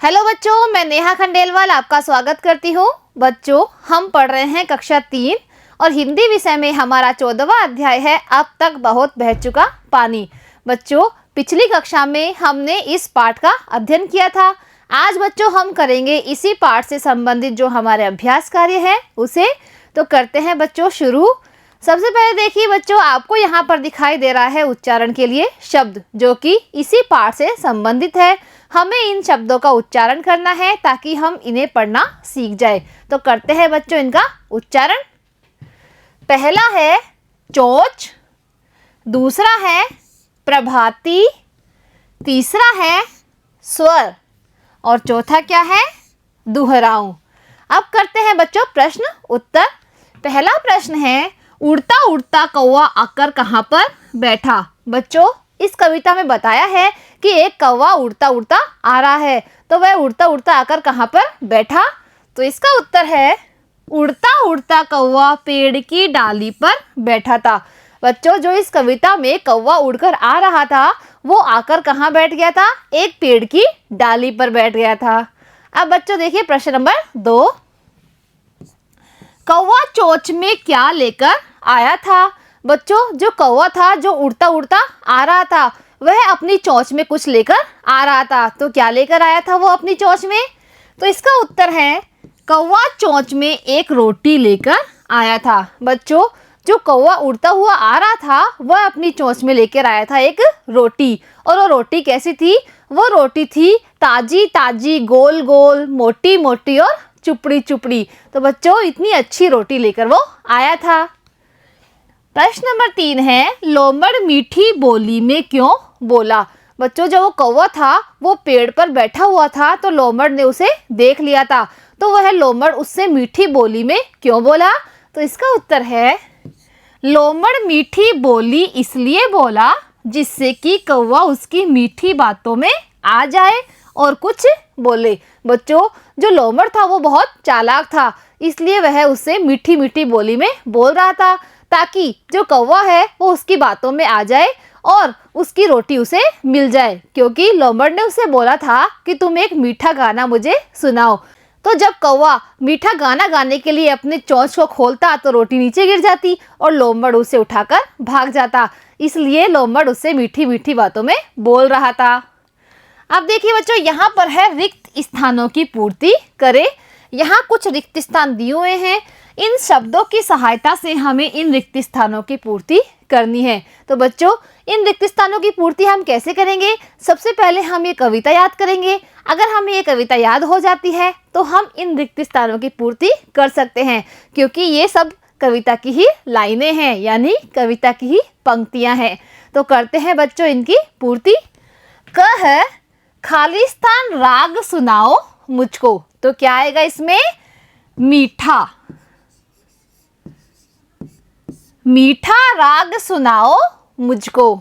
Hello बच्चों, मैं नेहा खंडेलवाल आपका स्वागत करती हूँ। बच्चों, हम पढ़ रहे हैं कक्षा 3 और हिंदी विषय में हमारा 14वां अध्याय है अब तक बहुत बह चुका पानी। बच्चों, पिछली कक्षा में हमने इस पाठ का अध्ययन किया था। आज बच्चों हम करेंगे इसी पाठ से संबंधित जो हमारे अभ्यास कार्य है उसे। तो करते हैं बच्चों शुरू। सबसे पहले देखिए बच्चों, आपको यहाँ पर दिखाई दे रहा है उच्चारण के लिए शब्द जो कि इसी पाठ से संबंधित है। हमें इन शब्दों का उच्चारण करना है ताकि हम इन्हें पढ़ना सीख जाए। तो करते हैं बच्चों इनका उच्चारण। पहला है चोंच, दूसरा है प्रभाती, तीसरा है स्वर और चौथा क्या है, दोहराऊं। अब करते हैं बच्चों प्रश्न उत्तर। पहला प्रश्न है, उड़ता उड़ता कौवा आकर कहाँ पर बैठा। बच्चों, इस कविता में बताया है कि एक कौवा उड़ता उड़ता आ रहा है, तो वह उड़ता उड़ता आकर कहाँ पर बैठा। तो इसका उत्तर है, उड़ता उड़ता कौवा पेड़ की डाली पर बैठा था। बच्चों, जो इस कविता में कौवा उड़कर आ रहा था वो आकर कहाँ बैठ गया था, एक पेड़ की डाली पर बैठ गया था। अब बच्चों देखिए प्रश्न नंबर 2, कौवा चोंच में क्या लेकर आया था। बच्चों, जो कौवा था जो उड़ता उड़ता आ रहा था वह अपनी चोंच में कुछ लेकर आ रहा था। तो क्या लेकर आया था वो अपनी चोंच में। तो इसका उत्तर है, कौवा चोंच में एक रोटी लेकर आया था। बच्चों, जो कौवा उड़ता हुआ आ रहा था वह अपनी चोंच में लेकर आया था एक रोटी। और वो रोटी कैसी थी, वो रोटी थी ताजी ताजी, गोल गोल, मोटी मोटी और चुपड़ी चुपड़ी। तो बच्चों, इतनी अच्छी रोटी लेकर वो आया था। प्रश्न नंबर 3 है, लोमड़ मीठी बोली में क्यों बोला। बच्चों, जब वो कौवा था वो पेड़ पर बैठा हुआ था तो लोमड़ ने उसे देख लिया था, तो वह लोमड़ उससे मीठी बोली में क्यों बोला। तो इसका उत्तर है, लोमड़ मीठी बोली इसलिए बोला जिससे कि कौवा उसकी मीठी बातों में आ जाए और कुछ बोले। बच्चों, जो लोमड़ था वो बहुत चालाक था, इसलिए वह उससे मीठी मीठी बोली में बोल रहा था ताकि जो कौवा है वो उसकी बातों में आ जाए और उसकी रोटी उसे मिल जाए। क्योंकि लोमड़ ने उसे बोला था कि तुम एक मीठा गाना मुझे सुनाओ। तो जब कौवा मीठा गाना गाने के लिए अपने चोंच को खोलता तो रोटी नीचे गिर जाती और लोमड़ उसे उठाकर भाग जाता। इसलिए लोमड़ उससे मीठी मीठी बातों में बोल रहा था। अब देखिए बच्चों, यहाँ पर है रिक्त स्थानों की पूर्ति करें। यहाँ कुछ रिक्त स्थान दिए हुए हैं, इन शब्दों की सहायता से हमें इन रिक्त स्थानों की पूर्ति करनी है। तो बच्चों, इन रिक्त स्थानों की पूर्ति हम कैसे करेंगे। सबसे पहले हम ये कविता याद करेंगे। अगर हमें ये कविता याद हो जाती है तो हम इन रिक्त स्थानों की पूर्ति कर सकते हैं, क्योंकि ये सब कविता की ही लाइनें हैं, यानी कविता की ही पंक्तियां हैं। तो करते हैं बच्चों इनकी पूर्ति। क है, खालिस्तान राग सुनाओ मुझको। तो क्या आएगा इसमें, मीठा। मीठा राग सुनाओ मुझको।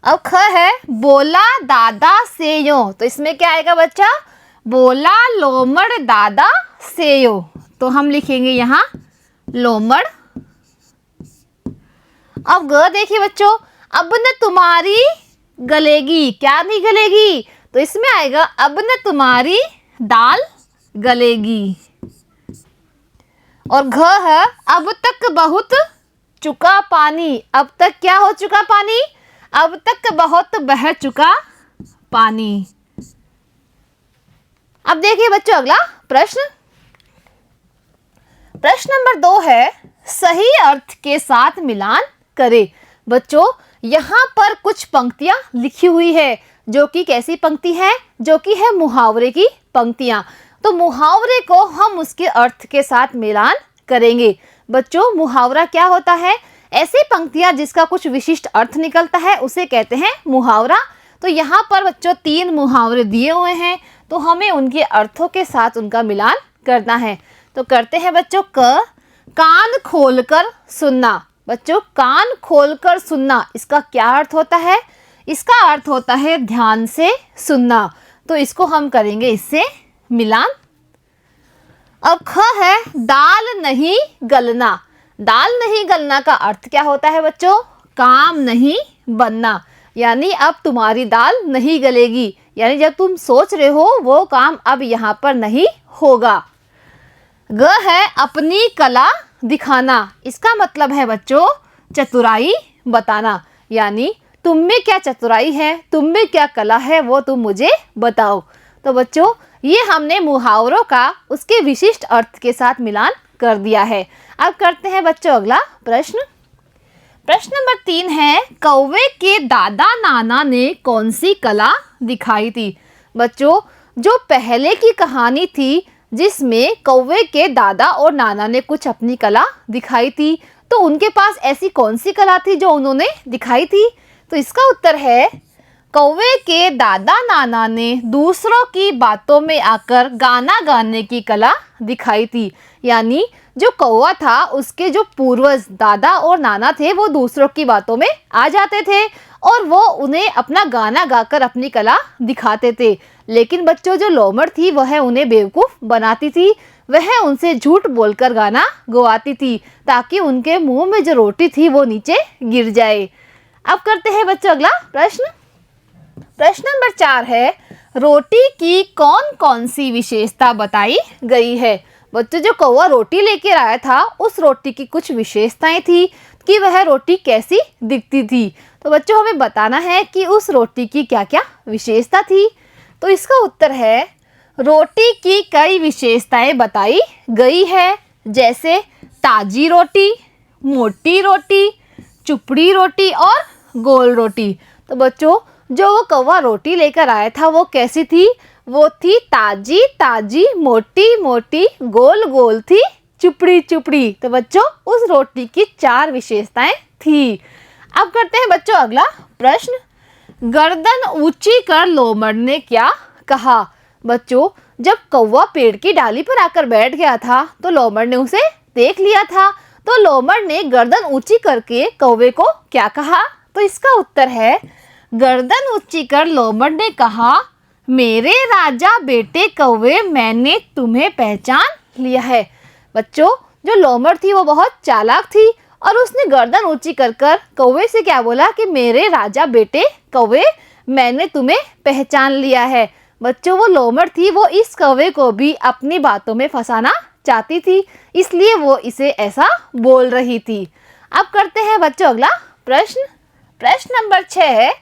अब ख है, बोला दादा से यो। तो इसमें क्या आएगा बच्चा, बोला लोमड़ दादा से यो। तो हम लिखेंगे यहाँ लोमड़। अब ग देखिए बच्चों, अब न तुम्हारी गलेगी। क्या नहीं गलेगी, तो इसमें आएगा अब न तुम्हारी दाल गलेगी। और घ है, अब तक बहुत चुका पानी। अब तक क्या हो चुका पानी, अब तक बहुत बह चुका पानी। अब देखिए बच्चों अगला प्रश्न। प्रश्न नंबर 2 है, सही अर्थ के साथ मिलान करें। बच्चों, यहाँ पर कुछ पंक्तियां लिखी हुई है जो कि कैसी पंक्ति है, जो कि है मुहावरे की पंक्तियां। तो मुहावरे को हम उसके अर्थ के साथ मिलान करेंगे। बच्चों, मुहावरा क्या होता है, ऐसी पंक्तियां जिसका कुछ विशिष्ट अर्थ निकलता है उसे कहते हैं मुहावरा। तो यहाँ पर बच्चों 3 मुहावरे दिए हुए हैं, तो हमें उनके अर्थों के साथ उनका मिलान करना है। तो करते हैं बच्चों। क, कान खोलकर सुनना। बच्चों, कान खोलकर सुनना, इसका क्या अर्थ होता है, इसका अर्थ होता है ध्यान से सुनना। तो इसको हम करेंगे इससे मिलान। अब ख है, दाल नहीं गलना। दाल नहीं गलना का अर्थ क्या होता है बच्चों, काम नहीं बनना। यानी अब तुम्हारी दाल नहीं गलेगी, यानी जब तुम सोच रहे हो वो काम अब यहाँ पर नहीं होगा। ग है अपनी कला दिखाना। इसका मतलब है बच्चों चतुराई बताना, यानी तुम में क्या चतुराई है, तुम में क्या कला है, वो तुम मुझे बताओ। तो बच्चों ये हमने मुहावरों का उसके विशिष्ट अर्थ के साथ मिलान कर दिया है। अब करते हैं बच्चों अगला प्रश्न। प्रश्न नंबर 3 है, कौवे के दादा नाना ने कौन सी कला दिखाई थी। बच्चों जो पहले की कहानी थी जिसमें कौवे के दादा और नाना ने कुछ अपनी कला दिखाई थी, तो उनके पास ऐसी कौन सी कला थी जो उन्होंने दिखाई थी। तो इसका उत्तर है कौवे के दादा नाना ने दूसरों की बातों में आकर गाना गाने की कला दिखाई थी। यानी जो कौवा था उसके जो पूर्वज दादा और नाना थे वो दूसरों की बातों में आ जाते थे और वो उन्हें अपना गाना गाकर अपनी कला दिखाते थे। लेकिन बच्चों जो लोमड़ थी वह उन्हें बेवकूफ़ बनाती थी, वह उनसे झूठ बोलकर गाना गवाती थी ताकि उनके मुंह में जो रोटी थी वो नीचे गिर जाए। अब करते हैं बच्चों अगला प्रश्न। प्रश्न नंबर 4 है, रोटी की कौन कौन सी विशेषता बताई गई है। बच्चों जो कौवा रोटी लेकर आया था उस रोटी की कुछ विशेषताएं थी कि वह रोटी कैसी दिखती थी। तो बच्चों हमें बताना है कि उस रोटी की क्या क्या विशेषता थी। तो इसका उत्तर है रोटी की कई विशेषताएं बताई गई है, जैसे ताजी रोटी, मोटी रोटी, चुपड़ी रोटी और गोल रोटी। तो बच्चों जो वो कौवा रोटी लेकर आया था वो कैसी थी, वो थी ताजी ताजी, मोटी मोटी, गोल गोल थी, चुपड़ी चुपड़ी। तो बच्चों उस रोटी की 4 विशेषताएं थी। अब करते हैं बच्चों अगला प्रश्न। गर्दन ऊंची कर लोमड़ ने क्या कहा। बच्चों जब कौवा पेड़ की डाली पर आकर बैठ गया था तो लोमड़ ने उसे देख लिया था। तो लोमड़ ने गर्दन ऊंची करके कौवे को क्या कहा। तो इसका उत्तर है गर्दन ऊंची कर लोमड़ ने कहा, मेरे राजा बेटे कौवे मैंने तुम्हें पहचान लिया है। बच्चों जो लोमड़ थी वो बहुत चालाक थी और उसने गर्दन ऊंची कर कर कौवे से क्या बोला कि मेरे राजा बेटे कौवे मैंने तुम्हें पहचान लिया है। बच्चों वो लोमड़ थी, वो इस कौवे को भी अपनी बातों में फंसाना चाहती थी, इसलिए वो इसे ऐसा बोल रही थी। अब करते हैं बच्चों अगला प्रश्न। प्रश्न नंबर 6 है,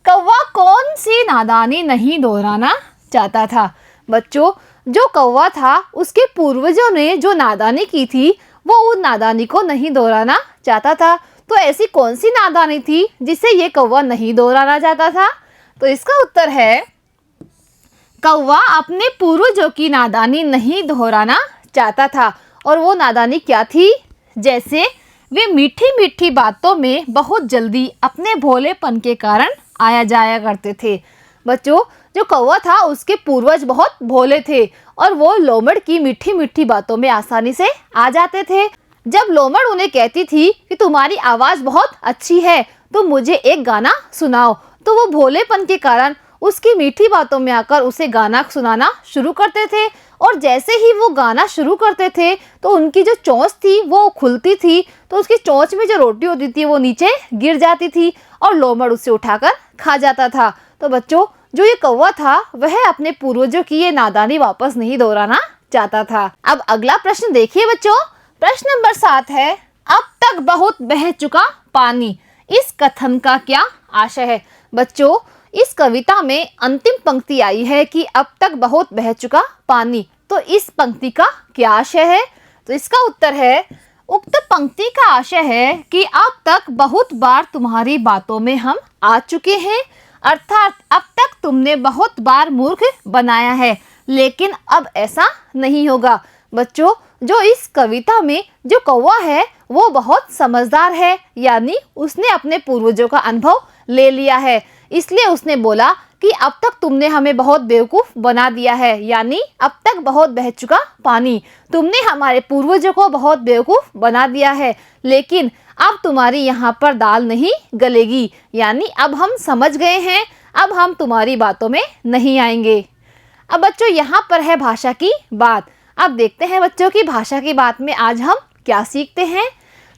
कौवा कौन सी नादानी नहीं दोहराना चाहता था। बच्चों जो कौवा था उसके पूर्वजों ने जो नादानी की थी वो उन नादानी को नहीं दोहराना चाहता था। तो ऐसी कौन सी नादानी थी जिसे ये कौवा नहीं दोहराना चाहता था। तो इसका उत्तर है कौवा अपने पूर्वजों की नादानी नहीं दोहराना चाहता था। और वो नादानी क्या थी, जैसे वे मीठी मीठी बातों में बहुत जल्दी अपने भोलेपन के कारण आया जाया करते थे। बच्चों जो कौवा था उसके पूर्वज बहुत भोले थे और वो लोमड़ की मीठी मीठी बातों में आसानी से आ जाते थे। जब लोमड़ उन्हें कहती थी कि तुम्हारी आवाज़ बहुत अच्छी है तो मुझे एक गाना सुनाओ, तो वो भोलेपन के कारण उसकी मीठी बातों में आकर उसे गाना सुनाना शुरू करते थे। और जैसे ही वो गाना शुरू करते थे तो उनकी जो चोंच थी वो खुलती थी, तो उसकी चोंच में जो रोटी होती थी वो नीचे गिर जाती थी और लोमड़ उसे उठाकर खा जाता था। तो बच्चों जो ये कौवा था वह अपने पूर्वजों की ये नादानी वापस नहीं दोहराना चाहता था। अब अगला प्रश्न देखिए बच्चों। प्रश्न नंबर 7 है, अब तक बहुत बह चुका पानी, इस कथन का क्या आशय है। बच्चों इस कविता में अंतिम पंक्ति आई है कि अब तक बहुत बह चुका पानी, तो इस पंक्ति का क्या आशय है। तो इसका उत्तर है उक्त पंक्ति का आशय है कि अब तक बहुत बार तुम्हारी बातों में हम आ चुके हैं, अर्थात अब तक तुमने बहुत बार मूर्ख बनाया है, लेकिन अब ऐसा नहीं होगा। बच्चों जो इस कविता में जो कौवा है वो बहुत समझदार है, यानी उसने अपने पूर्वजों का अनुभव ले लिया है, इसलिए उसने बोला कि अब तक तुमने हमें बहुत बेवकूफ़ बना दिया है, यानी अब तक बहुत बह चुका पानी, तुमने हमारे पूर्वजों को बहुत बेवकूफ़ बना दिया है, लेकिन अब तुम्हारी यहाँ पर दाल नहीं गलेगी, यानी अब हम समझ गए हैं, अब हम तुम्हारी बातों में नहीं आएंगे। अब बच्चों यहाँ पर है भाषा की बात। अब देखते हैं बच्चों की भाषा की बात में आज हम क्या सीखते हैं।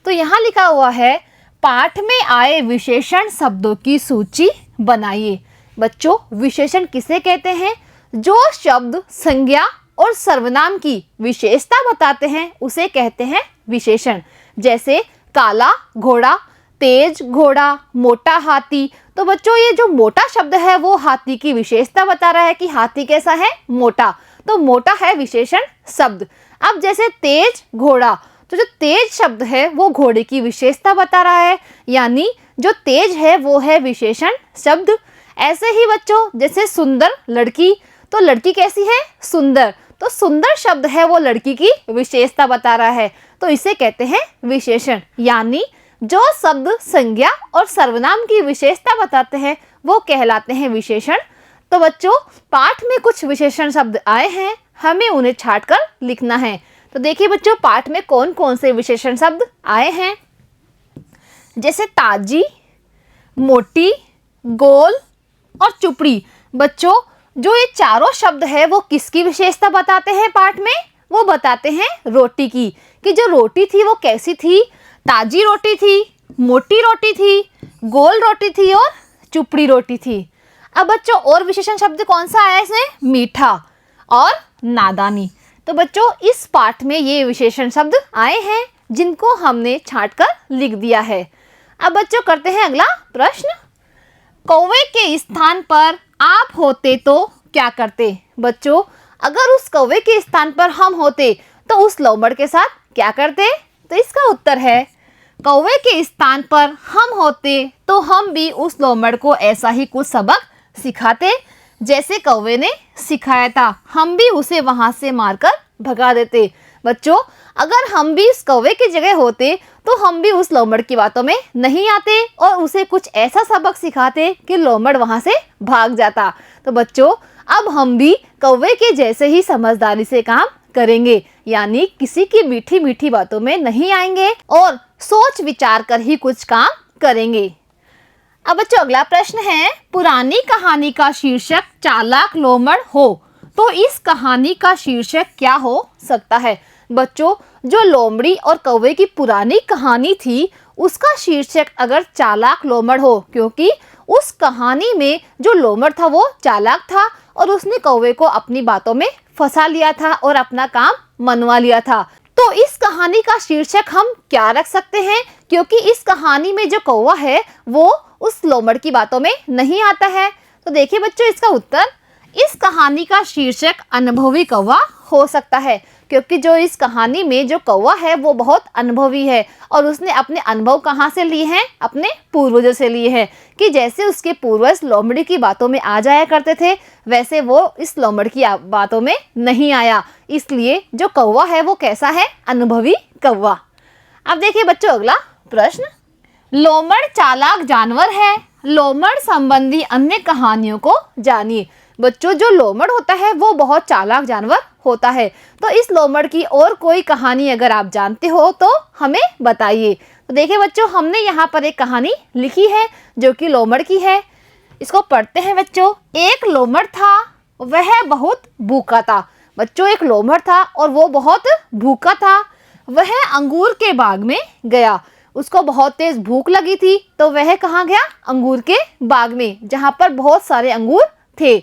तो यहाँ लिखा हुआ है पाठ में आए विशेषण शब्दों की सूची बनाइए। बच्चों विशेषण किसे कहते हैं? जो शब्द संज्ञा और सर्वनाम की विशेषता बताते हैं उसे कहते हैं विशेषण। जैसे काला घोड़ा, तेज घोड़ा, मोटा हाथी। तो बच्चों ये जो मोटा शब्द है वो हाथी की विशेषता बता रहा है कि हाथी कैसा है? मोटा। तो मोटा है विशेषण शब्द। अब जैसे तेज घोड़ा, तो जो तेज शब्द है वो घोड़े की विशेषता बता रहा है, यानी जो तेज है वो है विशेषण शब्द। ऐसे ही बच्चों जैसे सुंदर लड़की, तो लड़की कैसी है? सुंदर। तो सुंदर शब्द है वो लड़की की विशेषता बता रहा है, तो इसे कहते हैं विशेषण। यानी जो शब्द संज्ञा और सर्वनाम की विशेषता बताते हैं वो कहलाते हैं विशेषण। तो बच्चों पाठ में कुछ विशेषण शब्द आए हैं, हमें उन्हें छांटकर लिखना है। तो देखिए बच्चों पाठ में कौन कौन से विशेषण शब्द आए हैं। जैसे ताजी, मोटी, गोल और चुपड़ी। बच्चों जो ये चारों शब्द है वो किसकी विशेषता बताते हैं पाठ में? वो बताते हैं रोटी की, कि जो रोटी थी वो कैसी थी? ताजी रोटी थी, मोटी रोटी थी, गोल रोटी थी और चुपड़ी रोटी थी। अब बच्चों और विशेषण शब्द कौन सा आया इसमें? मीठा और नादानी। तो बच्चों इस पाठ में ये विशेषण शब्द आए हैं जिनको हमने छांटकर लिख दिया है। अब बच्चों करते हैं अगला प्रश्न। कौवे के स्थान पर आप होते तो क्या करते? बच्चों अगर उस कौवे के स्थान पर हम होते तो उस लोमड़ के साथ क्या करते? तो इसका उत्तर है कौवे के स्थान पर हम होते तो हम भी उस लोमड़ को ऐसा ही कुछ सबक सिखाते जैसे कौवे ने सिखाया था। हम भी उसे वहां से मारकर भगा देते। बच्चों अगर हम भी इस कौवे की जगह होते तो हम भी उस लोमड़ की बातों में नहीं आते और उसे कुछ ऐसा सबक सिखाते कि लोमड़ वहां से भाग जाता। तो बच्चों अब हम भी कौवे के जैसे ही समझदारी से काम करेंगे, यानी किसी की मीठी मीठी बातों में नहीं आएंगे और सोच विचार कर ही कुछ काम करेंगे। अब बच्चों अगला प्रश्न है, पुरानी कहानी का शीर्षक चालाक लोमड़ हो तो इस कहानी का शीर्षक क्या हो सकता है? बच्चों जो लोमड़ी और कौवे की पुरानी कहानी थी उसका शीर्षक अगर चालाक लोमड़ हो, क्योंकि उस कहानी में जो लोमड़ था वो चालाक था और उसने कौवे को अपनी बातों में फंसा लिया था और अपना काम मनवा लिया था। तो इस कहानी का शीर्षक हम क्या रख सकते हैं? क्योंकि इस कहानी में जो कौवा है वो उस लोमड़ की बातों में नहीं आता है। तो देखिए बच्चों इसका उत्तर, इस कहानी का शीर्षक अनुभवी कौवा हो सकता है, क्योंकि जो इस कहानी में जो कौवा है वो बहुत अनुभवी है और उसने अपने अनुभव कहाँ से लिए हैं? अपने पूर्वजों से लिए हैं, कि जैसे उसके पूर्वज लोमड़ी की बातों में आ जाया करते थे वैसे वो इस लोमड़ की बातों में नहीं आया। इसलिए जो कौवा है वो कैसा है? अनुभवी कौवा। अब देखिए बच्चों अगला प्रश्न, लोमड़ चालाक जानवर है, लोमड़ संबंधी अन्य कहानियों को जानिए। बच्चों जो लोमड़ होता है वो बहुत चालाक जानवर होता है, तो इस लोमड़ की और कोई कहानी अगर आप जानते हो तो हमें बताइए। तो देखिए बच्चों हमने यहाँ पर एक कहानी लिखी है जो कि लोमड़ की है, इसको पढ़ते हैं बच्चों। एक लोमड़ था, वह बहुत भूखा था। बच्चों एक लोमड़ था और वो बहुत भूखा था। वह अंगूर के बाग में गया, उसको बहुत तेज भूख लगी थी तो वह कहाँ गया? अंगूर के बाग में, जहाँ पर बहुत सारे अंगूर थे।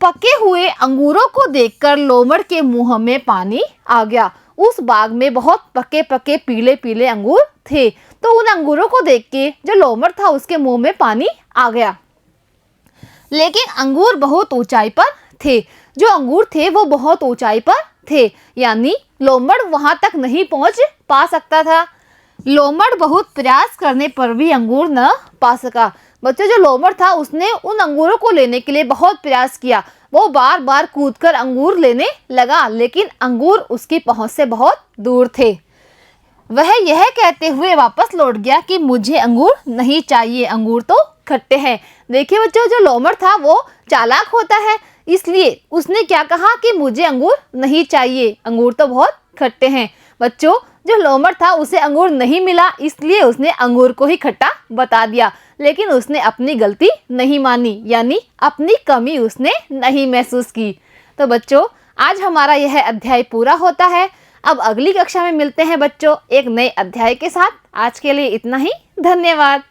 पके हुए अंगूरों को देखकर लोमड़ के मुंह में पानी आ गया। उस बाग में बहुत पके पके पीले पीले अंगूर थे, तो उन अंगूरों को देख के जो लोमड़ था उसके मुंह में पानी आ गया। लेकिन अंगूर बहुत ऊंचाई पर थे, जो अंगूर थे वो बहुत ऊंचाई पर थे, यानी लोमड़ वहां तक नहीं पहुंच पा सकता था। लोमड़ बहुत प्रयास करने पर भी अंगूर न पा सका। बच्चों जो लोमड़ था उसने उन अंगूरों को लेने के लिए बहुत प्रयास किया, वो बार बार कूदकर अंगूर लेने लगा, लेकिन अंगूर उसकी पहुंच से बहुत दूर थे। वह यह कहते हुए वापस लौट गया कि मुझे अंगूर नहीं चाहिए, अंगूर तो खट्टे हैं। देखिए बच्चों जो लोमड़ था वो चालाक होता है, इसलिए उसने क्या कहा कि मुझे अंगूर नहीं चाहिए, अंगूर तो बहुत खट्टे हैं। बच्चों जो लोमड़ था उसे अंगूर नहीं मिला, इसलिए उसने अंगूर को ही खट्टा बता दिया, लेकिन उसने अपनी गलती नहीं मानी, यानी अपनी कमी उसने नहीं महसूस की। तो बच्चों आज हमारा यह अध्याय पूरा होता है। अब अगली कक्षा में मिलते हैं बच्चों एक नए अध्याय के साथ। आज के लिए इतना ही, धन्यवाद।